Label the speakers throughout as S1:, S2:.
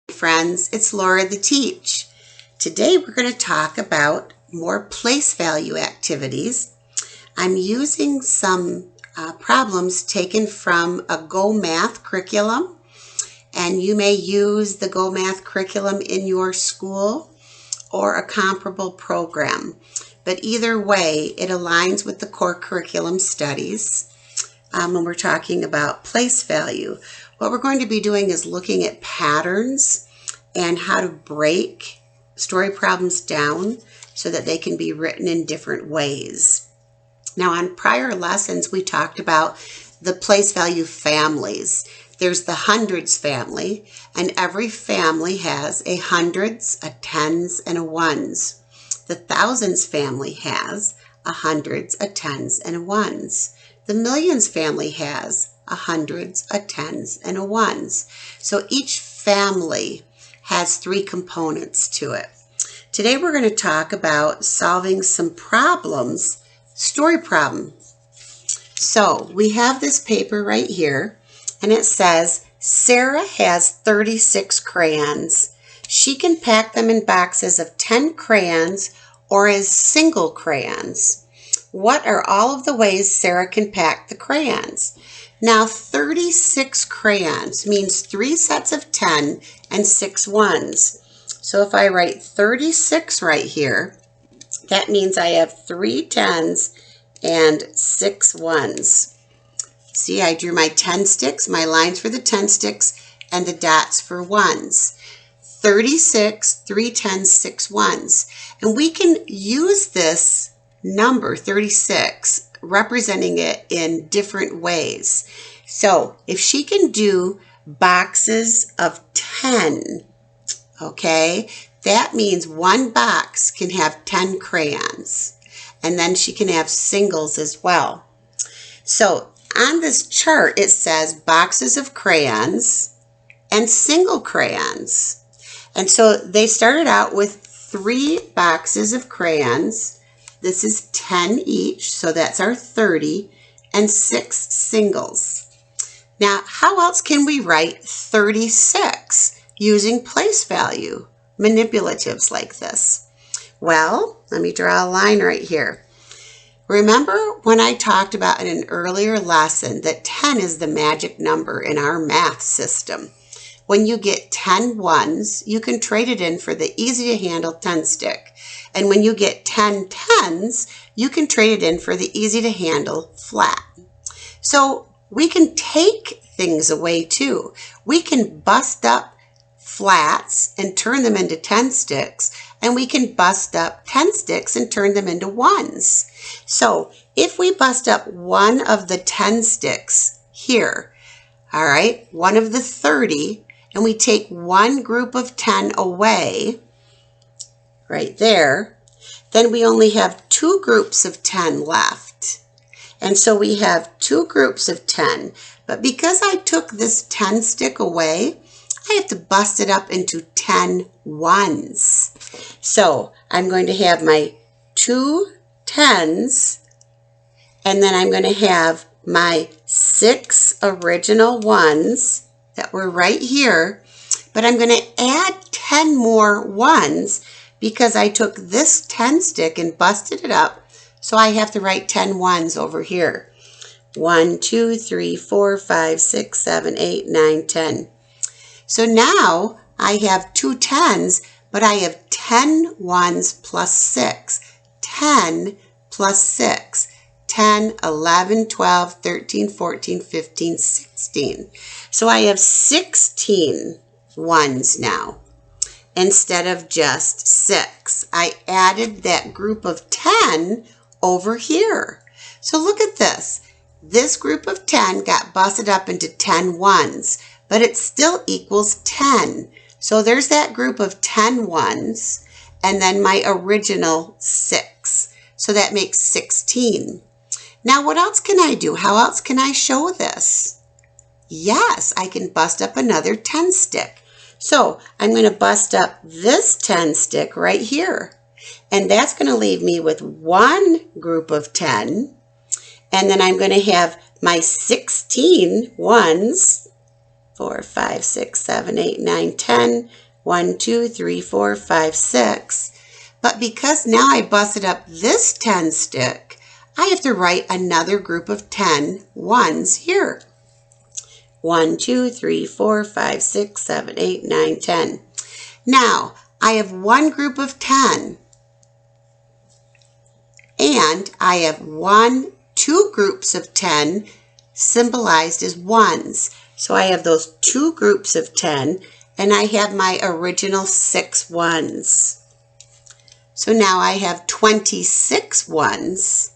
S1: Friends, it's Laura the Teach. Today we're going to talk about more place value activities. I'm using some problems taken from a Go Math curriculum, and you may use the Go Math curriculum in your school or a comparable program. But either way, it aligns with the core curriculum studies when we're talking about place value. What we're going to be doing is looking at patterns and how to break story problems down so that they can be written in different ways. Now, on prior lessons, we talked about the place value families. There's the hundreds family, and every family has a hundreds, a tens, and a ones. The thousands family has a hundreds, a tens, and a ones. The millions family has a hundreds, a tens, and a ones. So each family has three components to it. Today we're going to talk about solving some problems, story problem. So we have this paper right here, and it says Sarah has 36 crayons. She can pack them in boxes of 10 crayons or as single crayons. What are all of the ways Sarah can pack the crayons? Now, 36 crayons means 3 sets of 10 and 6 ones. So if I write 36 right here, that means I have 3 tens and 6 ones. See, I drew my 10 sticks, my lines for the 10 sticks, and the dots for ones. 36, 3 tens, 6 ones. And we can use this number, 36, representing it in different ways. So if she can do boxes of 10, okay, that means one box can have 10 crayons, and then she can have singles as well. So on this chart, it says boxes of crayons and single crayons. And so they started out with 3 boxes of crayons. This is 10 each, so that's our 30, and 6 singles. Now, how else can we write 36 using place value manipulatives like this? Well, let me draw a line right here. Remember when I talked about in an earlier lesson that 10 is the magic number in our math system? When you get 10 ones, you can trade it in for the easy to handle 10 stick. And when you get 10 tens, you can trade it in for the easy to handle flat. So we can take things away too. We can bust up flats and turn them into 10 sticks, and we can bust up 10 sticks and turn them into ones. So if we bust up one of the 10 sticks here, all right, one of the 30, and we take one group of 10 away, right there, then we only have 2 groups of 10 left. And so we have 2 groups of 10. But because I took this 10 stick away, I have to bust it up into 10 ones. So I'm going to have my 2 tens, and then I'm going to have my 6 original ones that were right here, but I'm going to add 10 more ones because I took this 10 stick and busted it up, so I have to write 10 ones over here. 1, 2, 3, 4, 5, 6, 7, 8, 9, 10. So now I have 2 tens, but I have 10 ones plus 6. 10 plus 6. 10, 11, 12, 13, 14, 15, 16. So I have 16 ones now instead of just 6. I added that group of 10 over here. So look at this. This group of 10 got busted up into 10 ones, but it still equals 10. So there's that group of 10 ones, and then my original 6. So that makes 16. Now, what else can I do? How else can I show this? Yes, I can bust up another 10 stick. So I'm going to bust up this 10 stick right here. And that's going to leave me with one group of 10. And then I'm going to have my 16 ones 4, 5, 6, 7, 8, 9, 10. 1, 2, 3, 4, 5, 6. But because now I busted up this 10 stick, I have to write another group of 10 ones here. 1, 2, 3, 4, 5, 6, 7, 8, 9, 10. Now, I have one group of 10. And I have two groups of 10 symbolized as ones. So I have those two groups of 10, and I have my original 6 ones. So now I have 26 ones.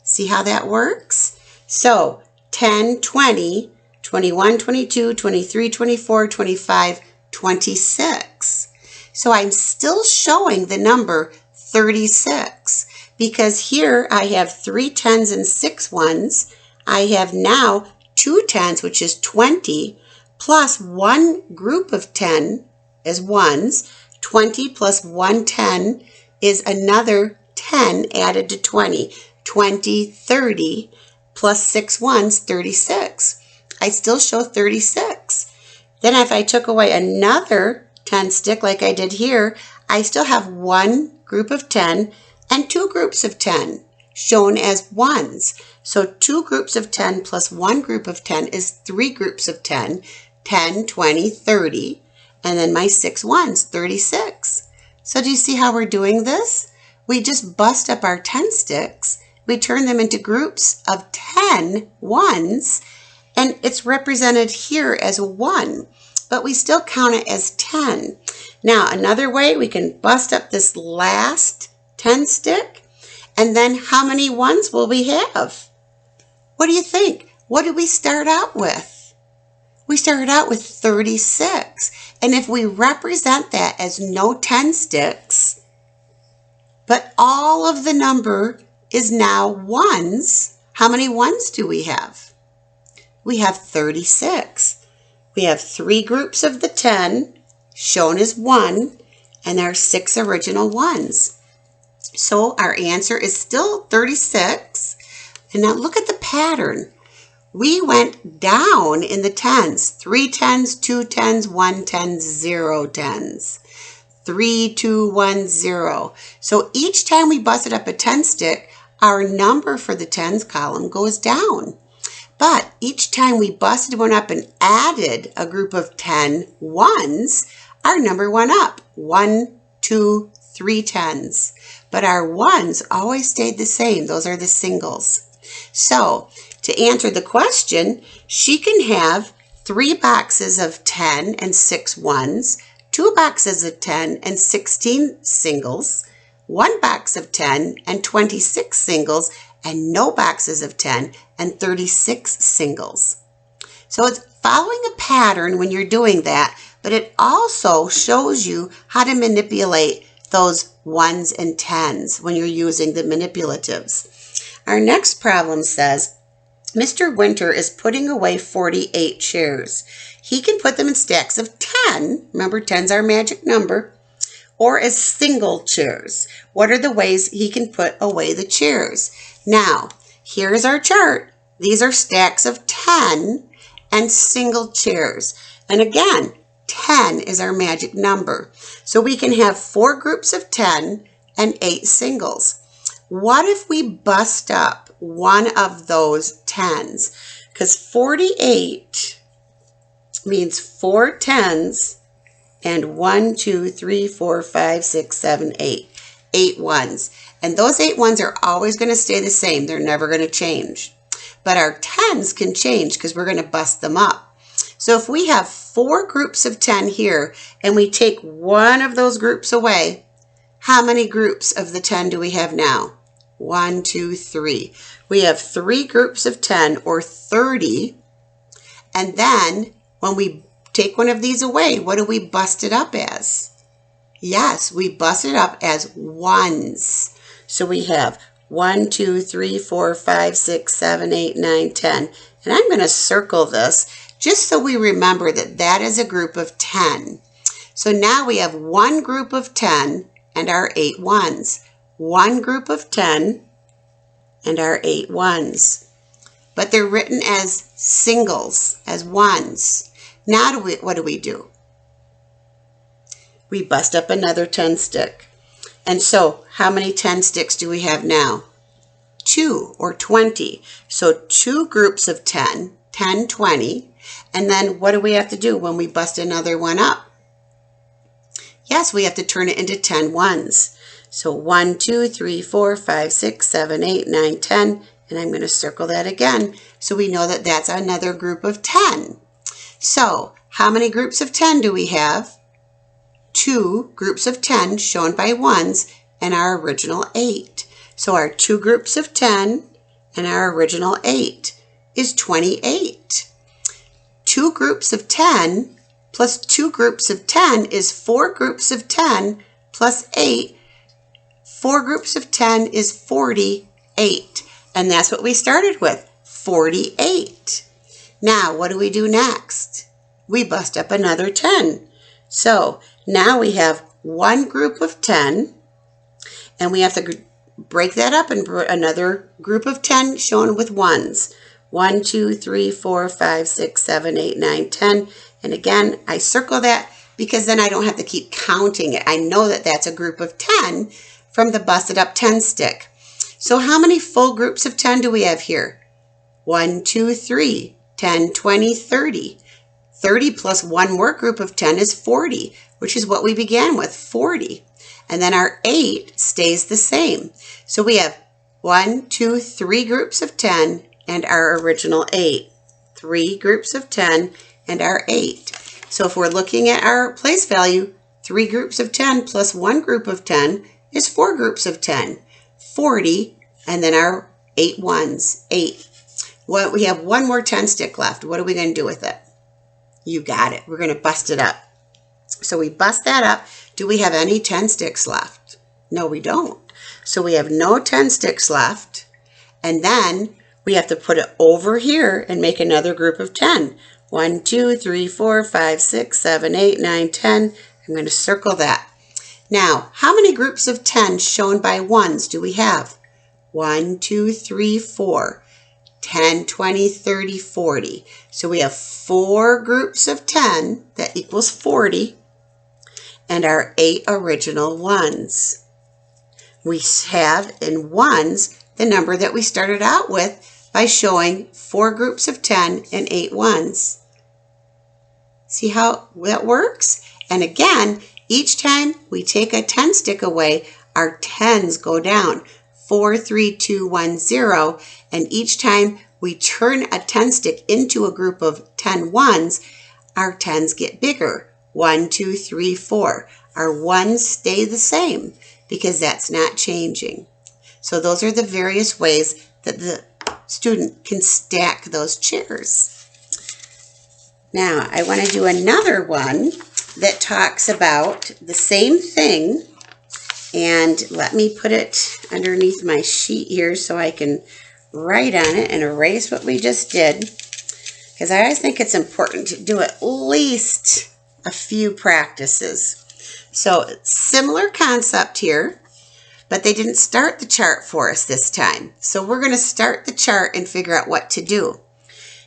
S1: See how that works? So 10, 20, 21, 22, 23, 24, 25, 26. So I'm still showing the number 36 because here I have 3 10s and 6 ones. I have now 2 10s, which is 20, plus one group of 10 as ones. 20 plus 1 10 is another 10 added to 20. 20, 30, plus 6 ones, 36. I still show 36. Then if I took away another 10 stick like I did here, I still have one group of 10 and two groups of 10 shown as ones. So 2 groups of 10 plus 1 group of 10 is 3 groups of 10, 10, 20, 30, and then my 6 ones, 36. So do you see how we're doing this? We just bust up our 10 sticks, we turn them into groups of 10 ones, and it's represented here as a 1, but we still count it as 10. Now, another way, we can bust up this last 10 stick, and then how many ones will we have? What do you think? What did we start out with? We started out with 36. And if we represent that as no 10 sticks, but all of the number is now ones, how many ones do we have? We have 36. We have 3 groups of the 10 shown as 1 and our 6 original ones. So our answer is still 36. And now look at the pattern. We went down in the 10s. 3 10s, 2 10s, 1 10, 0 10s. 3, 2, 1, 0. So each time we busted up a 10 stick, our number for the 10s column goes down. But each time we busted one up and added a group of 10 ones, our number went up. 1, 2, 3 10s. But our ones always stayed the same. Those are the singles. So to answer the question, she can have 3 boxes of 10 and 6 ones, 2 boxes of 10 and 16 singles, 1 box of 10 and 26 singles, and no boxes of 10 and 36 singles. So it's following a pattern when you're doing that, but it also shows you how to manipulate those 1s and 10s when you're using the manipulatives. Our next problem says, Mr. Winter is putting away 48 chairs. He can put them in stacks of 10. Remember, 10's our magic number. Or as single chairs. What are the ways he can put away the chairs? Now, here's our chart. These are stacks of 10 and single chairs. And again, 10 is our magic number. So we can have 4 groups of 10 and 8 singles. What if we bust up one of those 10s? Because 48 means 4 10s and 1, 2, 3, 4, 5, 6, 7, 8. 8 ones. And those 8 ones are always going to stay the same. They're never going to change. But our 10s can change because we're going to bust them up. So if we have 4 groups of 10 here and we take one of those groups away, how many groups of the 10 do we have now? 1, 2, 3. We have 3 groups of 10 or 30. And then when we take one of these away, what do we bust it up as? Yes, we bust it up as ones. So we have 1, 2, 3, 4, 5, 6, 7, 8, 9, 10. And I'm going to circle this just so we remember that that is a group of 10. So now we have one group of 10 and our 8 ones. One group of 10 and our 8 ones. but they're written as singles, as ones. Now what do? We bust up another 10 stick. And so how many 10 sticks do we have now? 2 or 20. So 2 groups of 10, 10, 20. And then what do we have to do when we bust another one up? Yes, we have to turn it into 10 ones. So 1, 2, 3, 4, 5, 6, 7, 8, 9, 10. And I'm going to circle that again so we know that that's another group of 10. So how many groups of 10 do we have? 2 groups of 10 shown by ones and our original 8. So our 2 groups of 10 and our original 8 is 28. 2 groups of 10 plus 2 groups of 10 is 4 groups of 10 plus 8. 4 groups of 10 is 48. And that's what we started with, 48. Now, what do we do next? We bust up another 10. So now we have 1 group of 10, and we have to break that up and another group of 10 shown with ones. 1, 2, 3, 4, 5, 6, 7, 8, 9, 10. And again, I circle that because then I don't have to keep counting it. I know that that's a group of 10 from the busted up 10 stick. So how many full groups of 10 do we have here? 1, 2, 3, 10, 20, 30. 30 plus 1 more group of 10 is 40, which is what we began with, 40. And then our 8 stays the same. So we have 1, 2, 3 groups of 10 and our original 8. 3 groups of 10 and our 8. So if we're looking at our place value, 3 groups of 10 plus 1 group of 10 is 4 groups of 10. 40, and then our 8 ones, 8. Well, we have 1 more 10 stick left. What are we going to do with it? You got it. We're going to bust it up. So we bust that up. Do we have any 10 sticks left? No, we don't. So we have no 10 sticks left. And then we have to put it over here and make another group of 10. 1, 2, 3, 4, 5, 6, 7, 8, 9, 10. I'm going to circle that. Now, how many groups of 10 shown by ones do we have? 1, 2, 3, 4. 10, 20, 30, 40. So we have 4 groups of 10 that equals 40 and our 8 original ones. We have in ones the number that we started out with by showing 4 groups of 10 and 8 ones. See how that works? And again, each time we take a 10 stick away, our 10s go down. 4, 3, 2, 1, 0. And each time we turn a 10 stick into a group of 10 ones, our 10s get bigger. 1, 2, 3, 4. Our ones stay the same because that's not changing. So those are the various ways that the student can stack those chairs. Now, I want to do another one that talks about the same thing. And let me put it underneath my sheet here so I can write on it and erase what we just did. Because I always think it's important to do at least a few practices. So, similar concept here, but they didn't start the chart for us this time. So we're going to start the chart and figure out what to do.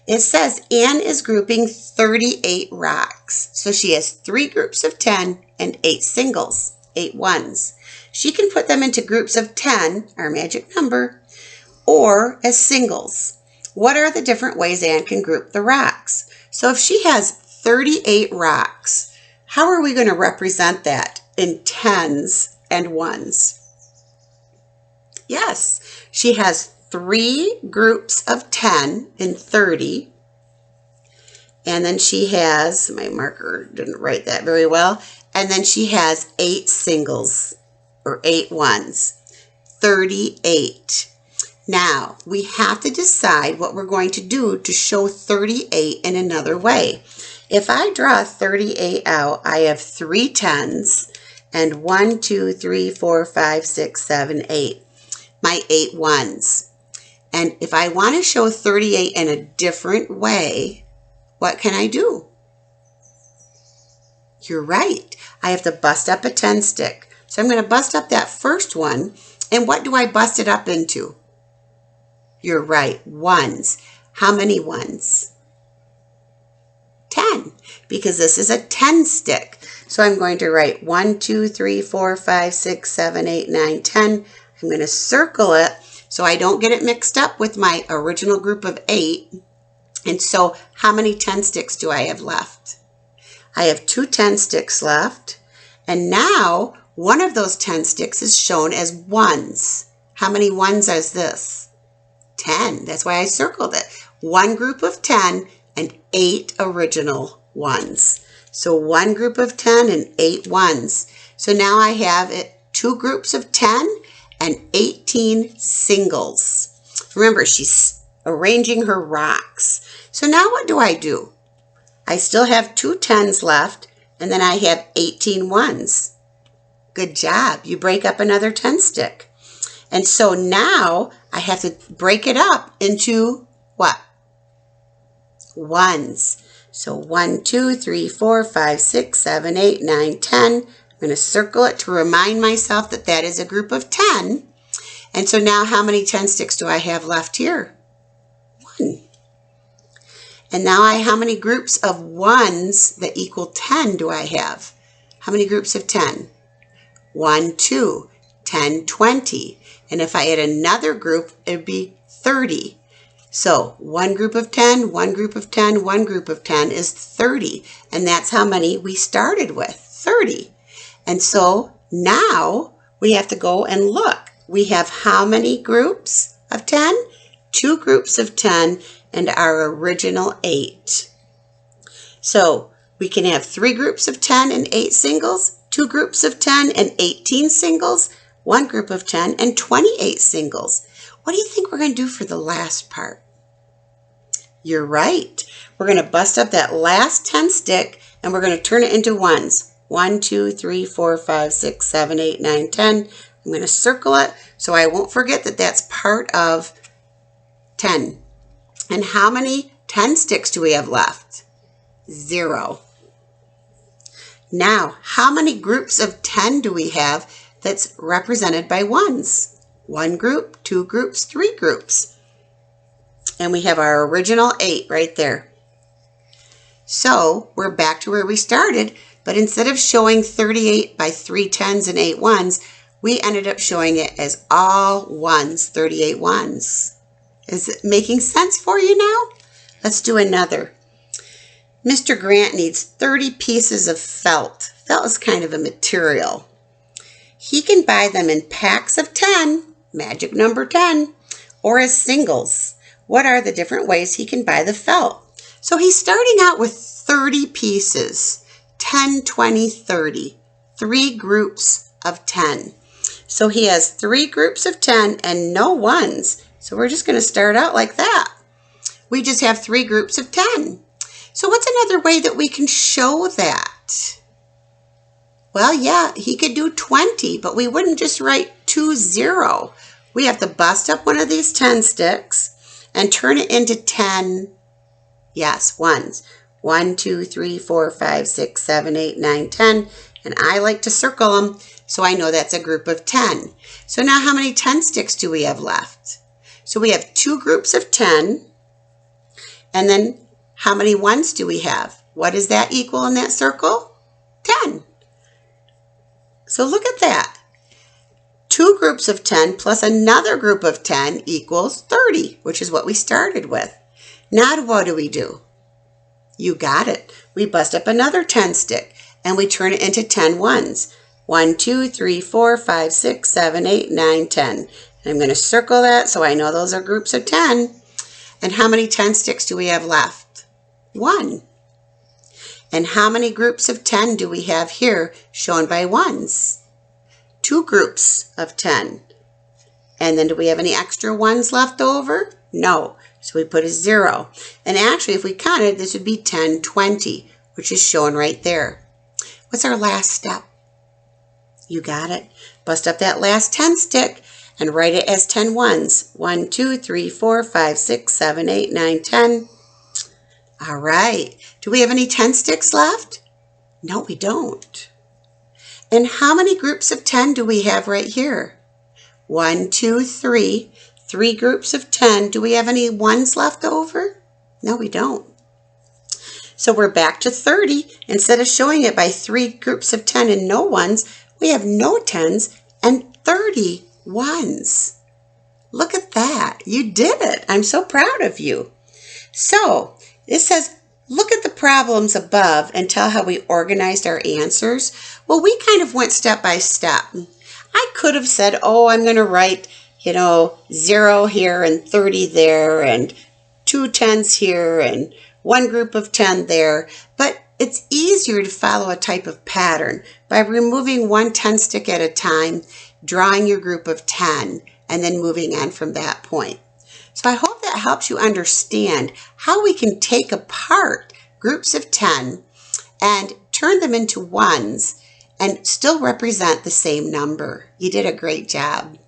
S1: It says Anne is grouping 38 rocks. So she has 3 groups of 10 and 8 singles, 8 ones. She can put them into groups of 10, our magic number, or as singles. What are the different ways Anne can group the rocks? So if she has 38 rocks, how are we going to represent that in 10s and 1s? Yes, she has 3 groups of 10 and 30. And then she has, my marker didn't write that very well, and then she has 8 singles or 8 ones, 38. Now, we have to decide what we're going to do to show 38 in another way. If I draw 38 out, I have 3 10s and 1, 2, 3, 4, 5, 6, 7, 8. My 8 ones. And if I want to show 38 in a different way, what can I do? You're right. I have to bust up a 10 stick. So I'm going to bust up that first one. And what do I bust it up into? You're right, ones. How many ones? 10, because this is a 10 stick. So I'm going to write 1, 2, 3, 4, 5, 6, 7, 8, 9, 10. I'm going to circle it so I don't get it mixed up with my original group of 8. And so how many 10 sticks do I have left? I have 2 10 sticks left. And now one of those 10 sticks is shown as ones. How many ones is this? 10. That's why I circled it. One group of 10 and 8 original ones. So one group of 10 and 8 ones. So now I have 2 groups of 10 and 18 singles. Remember, she's arranging her rocks. So now what do? I still have 2 10s left, and then I have 18 ones. Good job. You break up another 10 stick. And so now I have to break it up into what? Ones. So 1, 2, 3, 4, 5, 6, 7, 8, 9, 10. I'm going to circle it to remind myself that that is a group of 10. And so now how many 10 sticks do I have left here? 1. And now how many groups of ones that equal 10 do I have? How many groups of 10? 1, 2, 10, 20. And if I add another group, it would be 30. So one group of 10, one group of 10, one group of 10 is 30. And that's how many we started with, 30. And so now we have to go and look. We have how many groups of 10? 2 groups of 10 and our original 8. So we can have 3 groups of 10 and 8 singles, 2 groups of 10 and 18 singles, 1 group of 10 and 28 singles. What do you think we're going to do for the last part? You're right. We're going to bust up that last 10 stick and we're going to turn it into ones. 1, 2, 3, 4, 5, 6, 7, 8, 9, 10. I'm going to circle it so I won't forget that that's part of 10. And how many 10 sticks do we have left? 0. Now, how many groups of 10 do we have that's represented by ones? 1 group, 2 groups, 3 groups. And we have our original 8 right there. So we're back to where we started, but instead of showing 38 by 3 10s and 8 ones, we ended up showing it as all ones, 38 ones. Is it making sense for you now? Let's do another. Mr. Grant needs 30 pieces of felt. Felt is kind of a material. He can buy them in packs of 10, magic number 10, or as singles. What are the different ways he can buy the felt? So he's starting out with 30 pieces, 10, 20, 30, 3 groups of 10. So he has 3 groups of 10 and no ones. So we're just going to start out like that. We just have 3 groups of 10. So what's another way that we can show that? Well, yeah, he could do 20, but we wouldn't just write 2, 0. We have to bust up one of these 10 sticks and turn it into 10, yes, ones. 1, 2, 3, 4, 5, 6, 7, 8, 9, 10. And I like to circle them so I know that's a group of 10. So now how many 10 sticks do we have left? So we have 2 groups of 10. And then how many ones do we have? What does that equal in that circle? 10. So look at that. 2 groups of 10 plus another group of 10 equals 30, which is what we started with. Now what do? You got it. We bust up another 10 stick and we turn it into 10 ones. 1, 2, 3, 4, 5, 6, 7, 8, 9, 10. And I'm going to circle that so I know those are groups of 10. And how many 10 sticks do we have left? 1. And how many groups of 10 do we have here shown by ones? 2 groups of 10. And then do we have any extra ones left over? No. So we put a 0. And actually, if we counted, this would be 10, 20, which is shown right there. What's our last step? You got it. Bust up that last 10 stick and write it as 10 ones. 1, 2, 3, 4, 5, 6, 7, 8, 9, 10. All right. Do we have any 10 sticks left? No, we don't. And how many groups of 10 do we have right here? 1, 2, 3. 3 groups of 10. Do we have any ones left over? No, we don't. So we're back to 30. Instead of showing it by 3 groups of 10 and no ones, we have no 10s and 30 ones. Look at that. You did it. I'm so proud of you. So it says, look at the problems above and tell how we organized our answers. Well, we kind of went step by step. I could have said, oh, I'm going to write, 0 here and 30 there and 2 10s here and 1 group of 10 there. But it's easier to follow a type of pattern by removing 1 10 stick at a time, drawing your group of 10, and then moving on from that point. So I hope that helps you understand how we can take apart groups of 10 and turn them into ones and still represent the same number. You did a great job.